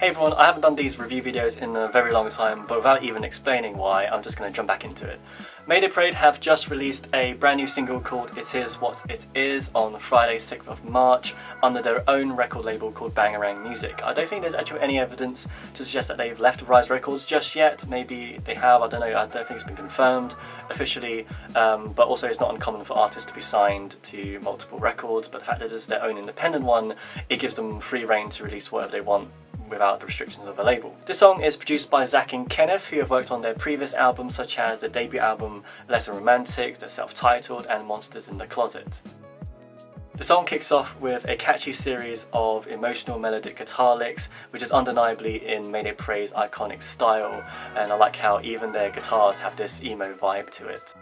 Hey everyone, I haven't done these review videos in a very long time, but without even explaining why, I'm just going to jump back into it. Mayday Parade have just released a brand new single called It Is What It Is on Friday 6th of March under their own record label called Bangarang Music. I don't think there's actually any evidence to suggest that they've left Rise Records just yet. Maybe they have, I don't know, I don't think it's been confirmed officially, but also it's not uncommon for artists to be signed to multiple records, but the fact that it's their own independent one, it gives them free reign to release whatever they want without the restrictions of a label. This song is produced by Zach and Kenneth, who have worked on their previous albums such as the debut album Less Than Romantic, the self-titled, and Monsters in the Closet. The song kicks off with a catchy series of emotional melodic guitar licks, which is undeniably in Mayday Parade's iconic style, and I like how even their guitars have this emo vibe to it.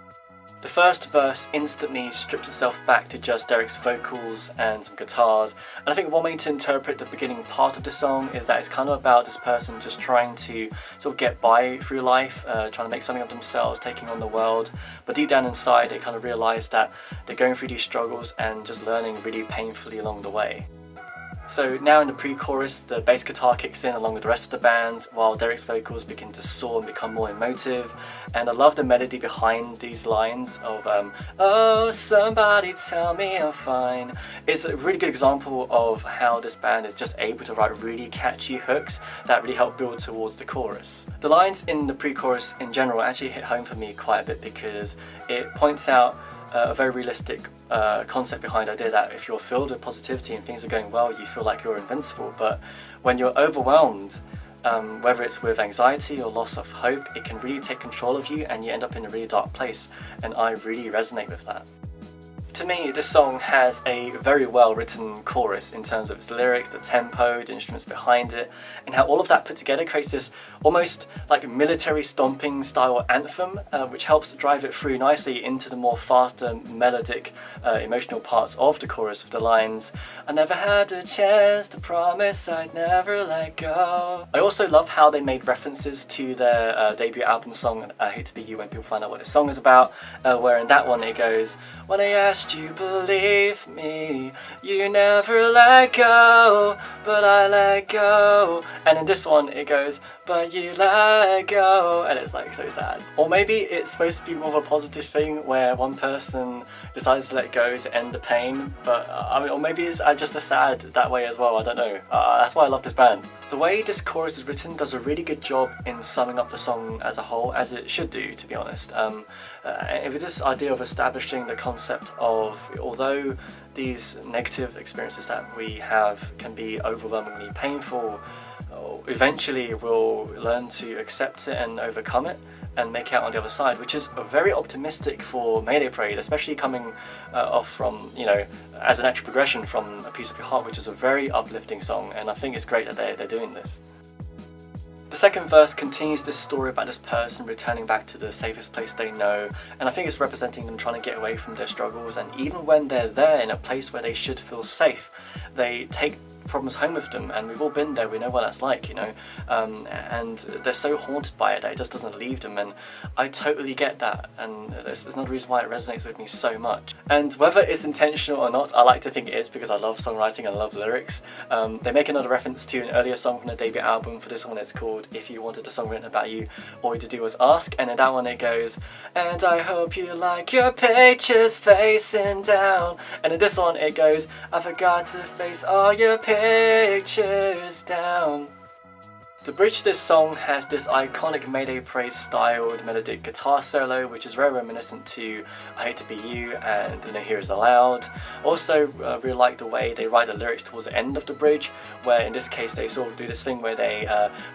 The first verse instantly strips itself back to just Derek's vocals and some guitars, and I think one way to interpret the beginning part of the song is that it's kind of about this person just trying to sort of get by through life, trying to make something of themselves, taking on the world, but deep down inside they kind of realise that they're going through these struggles and just learning really painfully along the way. So now in the pre-chorus, the bass guitar kicks in along with the rest of the band, while Derek's vocals begin to soar and become more emotive. And I love the melody behind these lines of oh, somebody tell me I'm fine. It's a really good example of how this band is just able to write really catchy hooks that really help build towards the chorus. The lines in the pre-chorus in general actually hit home for me quite a bit because it points out a very realistic concept behind the idea that if you're filled with positivity and things are going well, you feel like you're invincible. But when you're overwhelmed, whether it's with anxiety or loss of hope, it can really take control of you and you end up in a really dark place. And I really resonate with that. To me, this song has a very well written chorus in terms of its lyrics, the tempo, the instruments behind it, and how all of that put together creates this almost like military stomping style anthem, which helps drive it through nicely into the more faster, melodic, emotional parts of the chorus with the lines, I never had a chance to promise I'd never let go. I also love how they made references to their debut album song, I Hate to Be You, when people find out what this song is about, where in that one it goes, when I asked you believe me, you never let go, but I let go. And in this one it goes, but you let go, and it's like so sad. Or maybe it's supposed to be more of a positive thing where one person decides to let go to end the pain, but I mean, or maybe it's just as sad that way as well, I don't know. That's why I love this band. The way this chorus is written does a really good job in summing up the song as a whole, as it should do, to be honest. With this idea of establishing the concept of, although these negative experiences that we have can be overwhelmingly painful, eventually we'll learn to accept it and overcome it and make it out on the other side, which is very optimistic for Mayday Parade, especially coming off from, you know, as a natural progression from A Piece of Your Heart, which is a very uplifting song, and I think it's great that they're doing this. The second verse continues this story about this person returning back to the safest place they know, and I think it's representing them trying to get away from their struggles, and even when they're there in a place where they should feel safe, they take problems home with them, and we've all been there, we know what that's like, you know, and they're so haunted by it that it just doesn't leave them, and I totally get that, and there's another reason why it resonates with me so much. And whether it's intentional or not, I like to think it is, because I love songwriting and I love lyrics. They make another reference to an earlier song from the debut album. For this one it's called If You Wanted a Song Written About You, All You to Do Was Ask, and in that one it goes, and I hope you like your pictures facing down, and in this one it goes, I forgot to face all your pictures down. The bridge to this song has this iconic Mayday Parade styled melodic guitar solo, which is very reminiscent to I Hate to Be You and No Heroes Allowed. Also really like the way they write the lyrics towards the end of the bridge, where in this case they sort of do this thing where they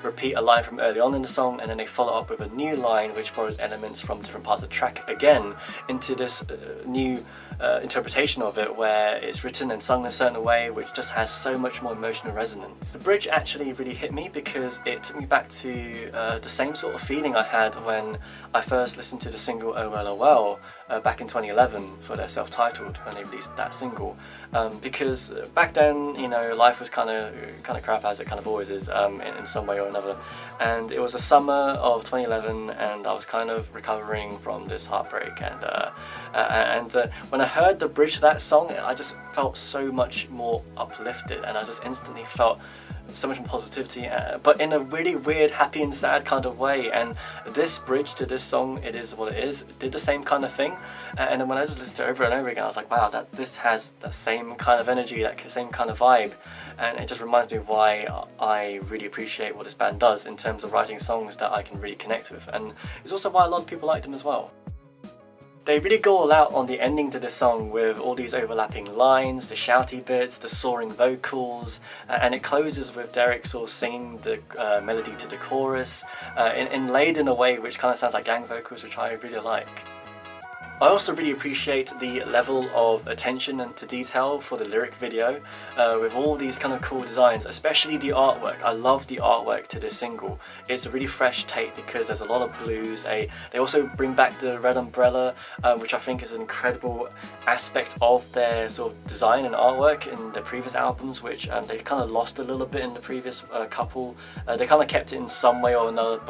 repeat a line from early on in the song and then they follow up with a new line which borrows elements from different parts of the track again into this new interpretation of it, where it's written and sung in a certain way which just has so much more emotional resonance. The bridge actually really hit me because it took me back to the same sort of feeling I had when I first listened to the single Oh Well Oh Well back in 2011 for their self-titled, when they released that single, because back then, you know, life was kind of crap, as it kind of always is, in some way or another, and it was the summer of 2011 and I was kind of recovering from this heartbreak, and when I heard the bridge to that song, I just felt so much more uplifted, and I just instantly felt so much more positivity, but in a really weird, happy and sad kind of way. And this bridge to this song, It Is What It Is, did the same kind of thing. And then when I just listened to it over and over again, I was like, wow, this has the same kind of energy, that same kind of vibe. And it just reminds me of why I really appreciate what this band does in terms of writing songs that I can really connect with. And it's also why a lot of people like them as well. They really go all out on the ending to this song with all these overlapping lines, the shouty bits, the soaring vocals, and it closes with Derek sort of singing the melody to the chorus, inlaid in a way which kind of sounds like gang vocals, which I really like. I also really appreciate the level of attention and to detail for the lyric video, with all these kind of cool designs, especially the artwork. I love the artwork to this single. It's a really fresh take because there's a lot of blues. They also bring back the red umbrella, which I think is an incredible aspect of their sort of design and artwork in the previous albums, which they kind of lost a little bit in the previous couple. They kind of kept it in some way or another,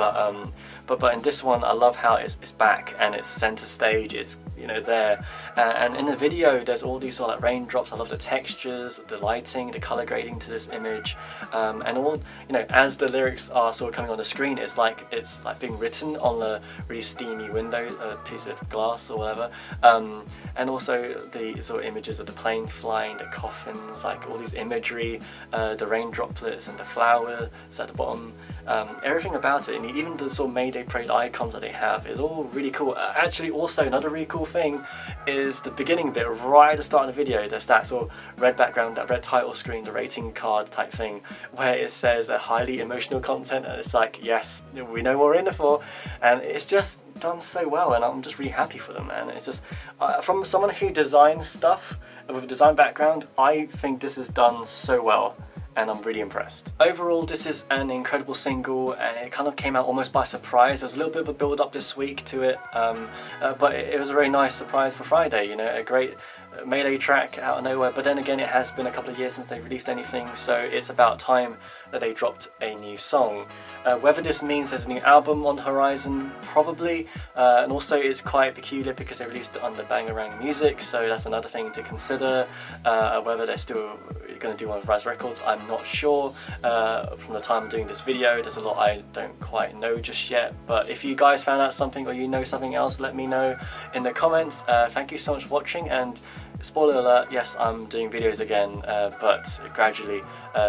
but in this one I love how it's back and it's center stage. It's, you know, there, and in the video there's all these sort of like raindrops. I love the textures, the lighting, the color grading to this image, and all, you know, as the lyrics are sort of coming on the screen, it's like being written on a really steamy window, a piece of glass or whatever, and also the sort of images of the plane flying, the coffins, like all these imagery, the rain droplets and the flowers at the bottom, everything about it, and even the sort of Mayday Parade icons that they have is all really cool. Actually, also another really cool thing is the beginning bit right at the start of the video. There's that sort of red background, that red title screen, the rating card type thing, where it says a highly emotional content, and it's like, yes, we know what we're in it for, and it's just done so well, and I'm just really happy for them. And it's just, from someone who designs stuff with a design background, I think this is done so well, and I'm really impressed. Overall, this is an incredible single, and it kind of came out almost by surprise. There was a little bit of a build up this week to it, but it was a very nice surprise for Friday, you know, a great Mayday track out of nowhere. But then again, it has been a couple of years since they released anything, so it's about time that they dropped a new song. Whether this means there's a new album on the horizon, probably, and also it's quite peculiar because they released it under Bangarang Music, so that's another thing to consider. Whether they're still going to do one with Rise Records, I'm not sure. From the time I'm doing this video, there's a lot I don't quite know just yet, but if you guys found out something or you know something else, let me know in the comments. Thank you so much for watching, and spoiler alert, yes, I'm doing videos again, but gradually,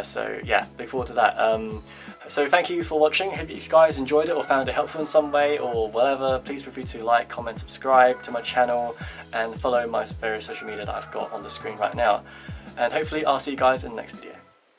so yeah, look forward to that. So thank you for watching. If you guys enjoyed it or found it helpful in some way or whatever, please feel free to like, comment, subscribe to my channel, and follow my various social media that I've got on the screen right now. And hopefully I'll see you guys in the next video.